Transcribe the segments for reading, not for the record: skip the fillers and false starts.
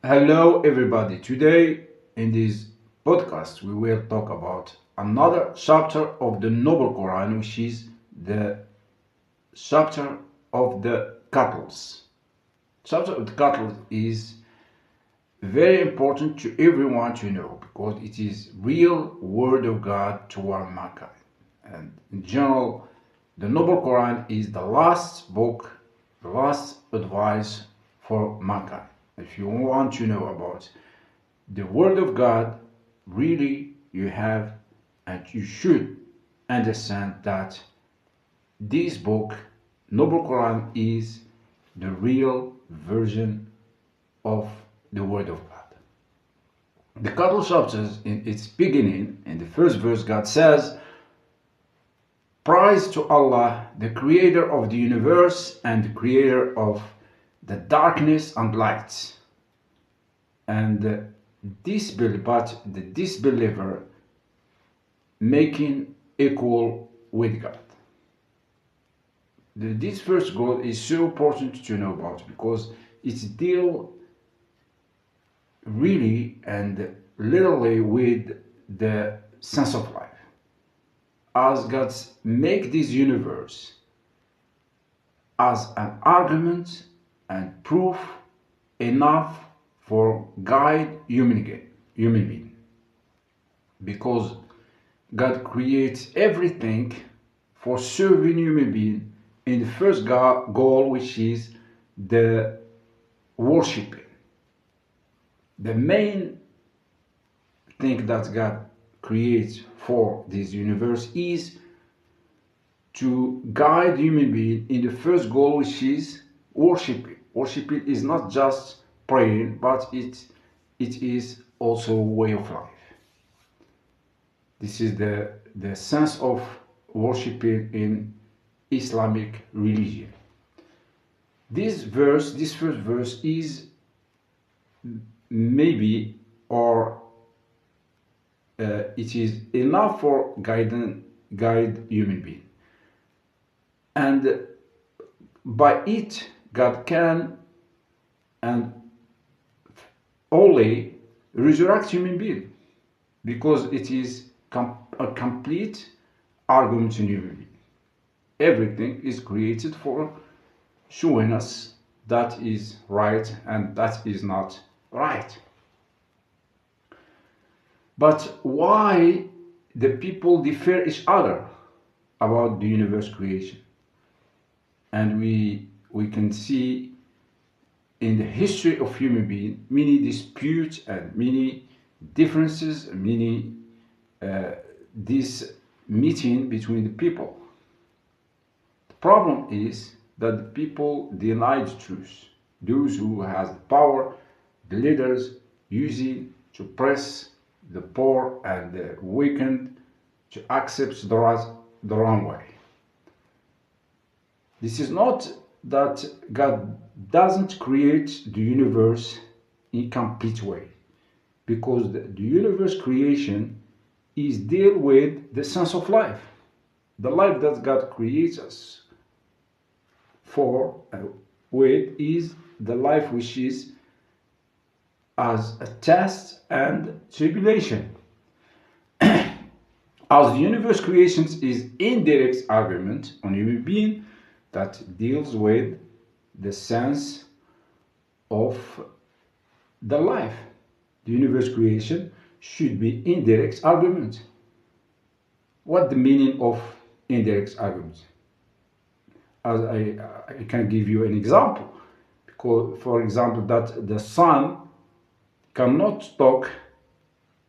Hello, everybody. Today, in this podcast, we will talk about another chapter of the Noble Quran, which is the chapter of the cateles. Chapter of the cateles is very important to everyone to know because it is real word of God toward mankind. And in general, the Noble Quran is the last book, the last advice for mankind. If you want to know about the word of God, really you have and you should understand that this book, Noble Quran, is the real version of the word of God. The Qadr chapters in its beginning, in the first verse, God says, "Praise to Allah, the creator of the universe and the creator of the darkness and light." And the disbeliever making equal with God. This first goal is so important to know about because it deals really and literally with the sense of life. As God make this universe as an argument and proof enough for guide human being, because God creates everything for serving human being in the first goal, which is the worshiping. The main thing that God creates for this universe is to guide human being in the first goal, which is worshiping. Worshiping is not just praying, but it is also a way of life. This is the sense of worshiping in Islamic religion. This first verse is maybe or it is enough for guide human being, and by it God can and only resurrect human being because it is a complete argument in human being. Everything is created for showing us that is right and that is not right. But why the people differ each other about the universe creation? And we can see in the history of human being many disputes and many differences, many this meeting between the people. The problem is that the people deny the truth. Those who has the power, the leaders, using to press the poor and the weakened to accept the wrong way. This is not that God doesn't create the universe in complete way, because the universe creation is deal with the sense of life, the life that God creates us for with is the life which is as a test and tribulation. As the universe creation is indirect argument on human being that deals with the sense of the life. The universe creation should be indirect argument. What the meaning of indirect argument? As I can give you an example. Because, for example, that the sun cannot talk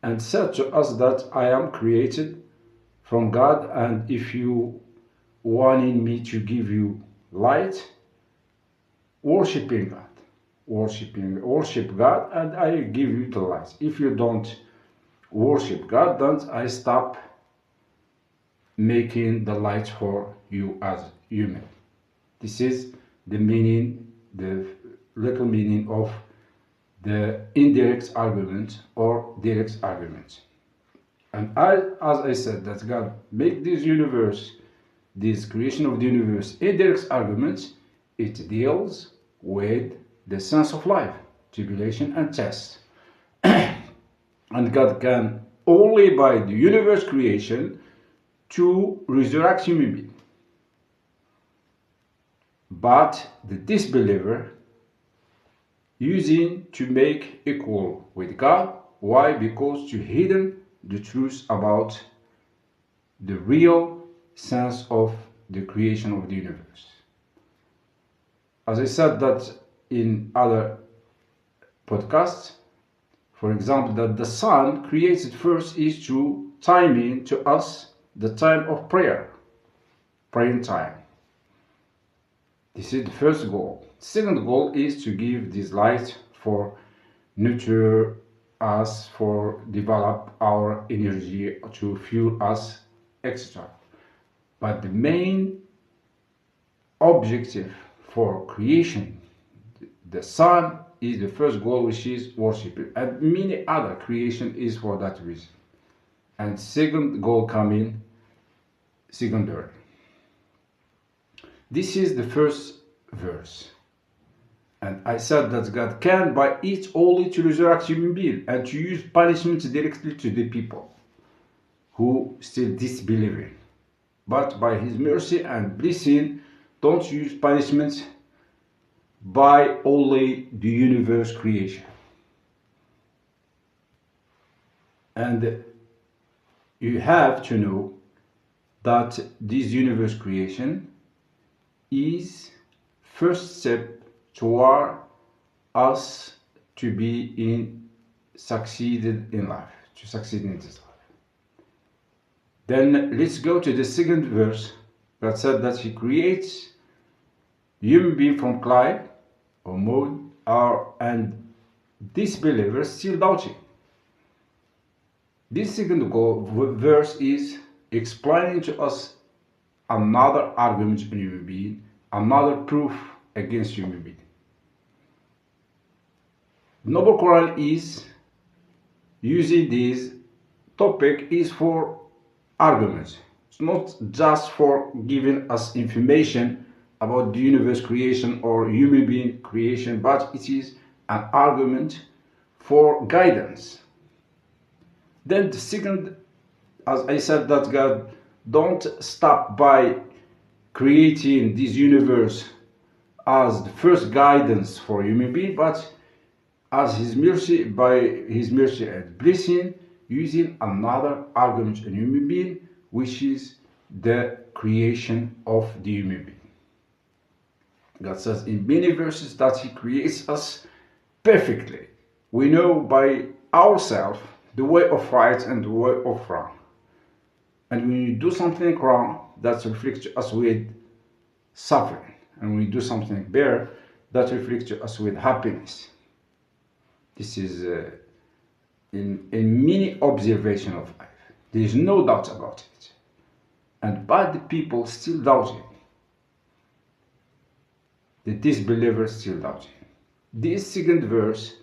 and said to us that I am created from God, and if you wanted me to give you light, worship God, and I give you the light. If you don't worship God, then I stop making the light for you as human. This is the meaning, the little meaning of the indirect argument or direct argument. And as I said, that God make this universe, this creation of the universe, indirect argument, it deals with the sense of life. tribulation, and test. And God can only by the universe creation to resurrect human being. But the disbeliever using to make equal with God. Why? Because to hidden the truth about the real sense of the creation of the universe. As I said that in other podcasts, for example, that the sun created first is to timing to us the time of praying time. This is the first goal. Second goal is to give this light for nurture us, for develop our energy, to fuel us, etc. But the main objective for creation, the sun, is the first goal, which is worship, and many other creation is for that reason. And second goal coming secondary. This is the first verse. And I said that God can by it only to resurrect human being and to use punishment directly to the people who still disbelieving. But by his mercy and blessing, don't use punishment by only the universe creation. And you have to know that this universe creation is first step toward us to be in succeeded in life, to succeed in this life. Then let's go to the second verse that said that he creates human being from clay or mud, and disbelievers still doubting. This second verse is explaining to us another argument on human being, another proof against human being. Noble Quran is using this topic is for arguments. It's not just for giving us information about the universe creation or human being creation, but it is an argument for guidance. Then the second, as I said, that God don't stop by creating this universe as the first guidance for human being, but as his mercy, by his mercy and blessing, using another argument on human being, which is the creation of the human being. God says in many verses that he creates us perfectly. We know by ourselves the way of right and the way of wrong. And when you do something wrong, that reflects us with suffering. And when you do something better, that reflects us with happiness. This is in many observation of life. There is no doubt about it. And but the people still doubting. The disbelievers still doubting. This second verse,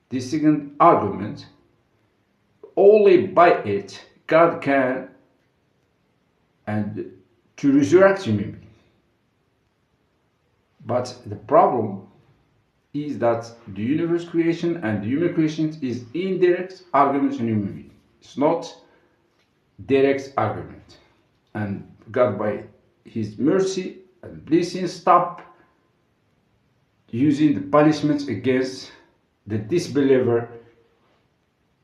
this second argument, only by it God can and to resurrect human being. But the problem is that the universe creation and the human creation is indirect argument in human being. It's not direct argument. And God by his mercy and blessing stop using the punishments against the disbeliever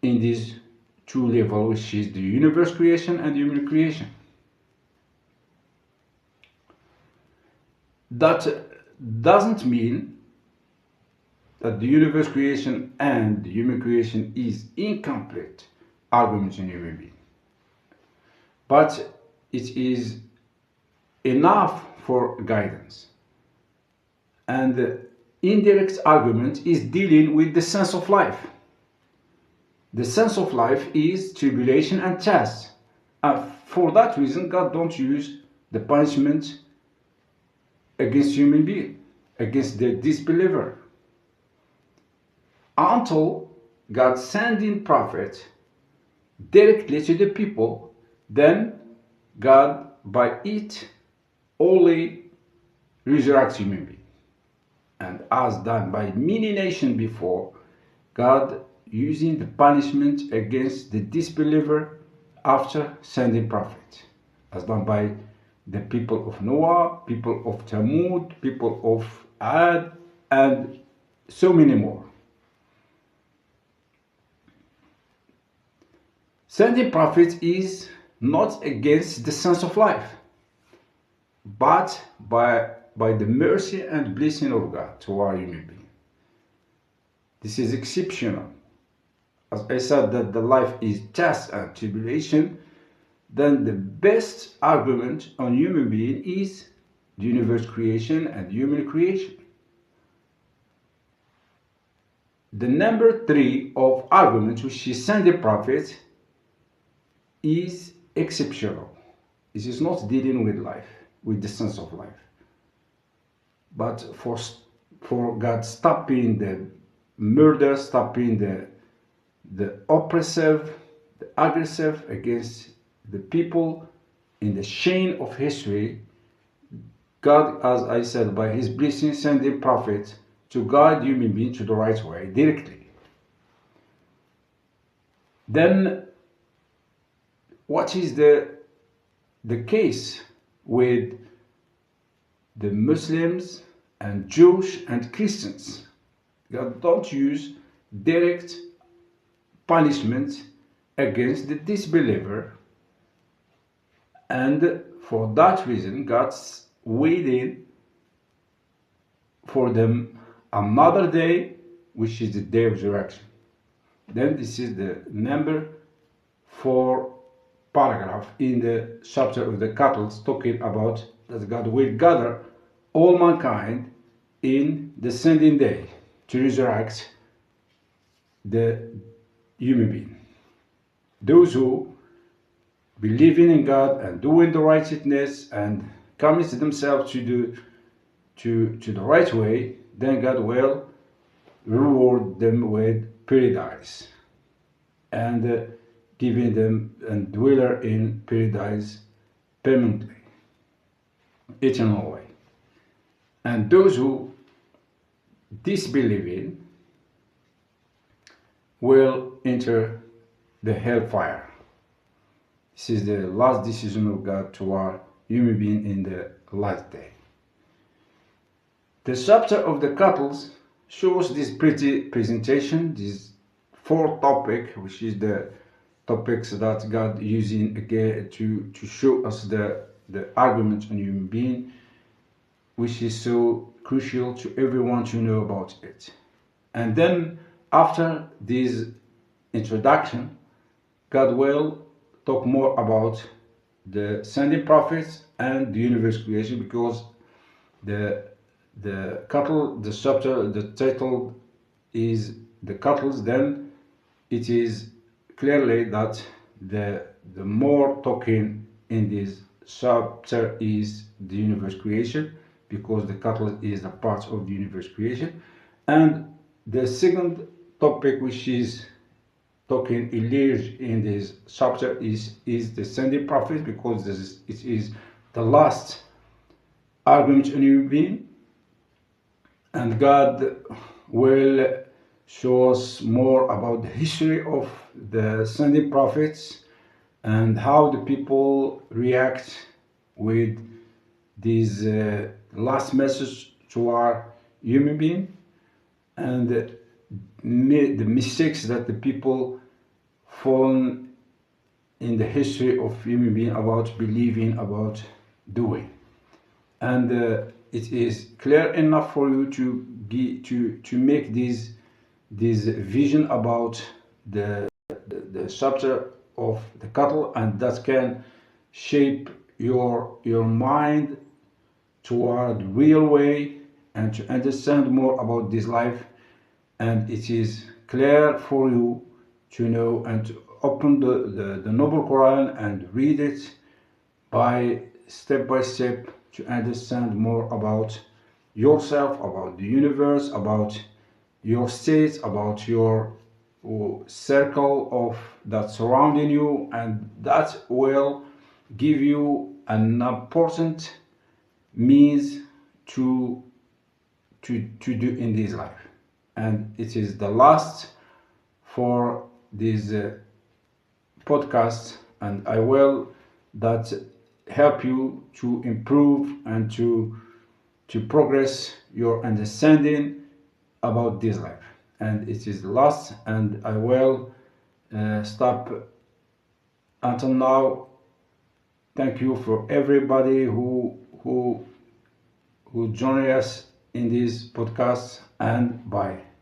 in these two levels, which is the universe creation and human creation. That doesn't mean that the universe creation and the human creation is incomplete argument in human being. But it is enough for guidance. And the indirect argument is dealing with the sense of life. The sense of life is tribulation and test. And for that reason, God don't use the punishment against human being, against the disbeliever. Until God sending prophet directly to the people, then God by it only resurrects human being. and as done by many nations before, God using the punishment against the disbeliever after sending prophet, as done by the people of Noah, people of Thamud, people of Ad, and so many more. Sending prophet is not against the sense of life, but by the mercy and blessing of God to our human being. This is exceptional. As I said that the life is test and tribulation, then the best argument on human being is the universe creation and human creation. The number 3 of arguments which is sending prophet is exceptional. This is not dealing with life, with the sense of life, but for God stopping the murder, stopping the oppressive, the aggressive against the people in the chain of history. God, as I said, by his blessing, sent a prophet to guide human beings to the right way directly. Then what is the case with the Muslims and Jews and Christians? God don't use direct punishment against the disbeliever, and for that reason God's waiting for them another day, which is the day of resurrection. Then this is the number 4 paragraph in the chapter of the cateles, talking about that God will gather all mankind in the sending day to resurrect the human being. Those who believing in God and doing the righteousness and commit themselves to the right way, then God will reward them with paradise and giving them a dweller in paradise permanently, eternal way. And those who disbelieve in will enter the hellfire. This is the last decision of God to our human being in the last day. The chapter of the cateles shows this pretty presentation, this 4 topic, which is the topics that God using again to show us the argument on human being, which is so crucial to everyone to know about it. And then after this introduction, God will talk more about the sending prophets and the universe creation, because the cattle, the chapter, the title is the cateles. Then it is clearly that the more talking in this chapter is the universe creation, because the cattle is a part of the universe creation. And the second topic, which is talking alleged in this chapter, is the sending prophet, because it is the last argument on human being. And God will show us more about the history of the sending prophets and how the people react with this last message to our human being, and the mistakes that the people fallen in the history of human being about believing, about doing. And it is clear enough for you to make this vision about the chapter of the cattle, and that can shape your mind toward the real way and to understand more about this life. And it is clear for you to know and to open the Noble Quran and read it by step to understand more about yourself, about the universe, about your state, about your circle of that surrounding you, and that will give you an important means to to do in this life. And it is the last for this podcast, and I will that help you to improve and to progress your understanding about this life. And it is the last, and I will stop until now. Thank you for everybody who joined us in this podcast, and bye.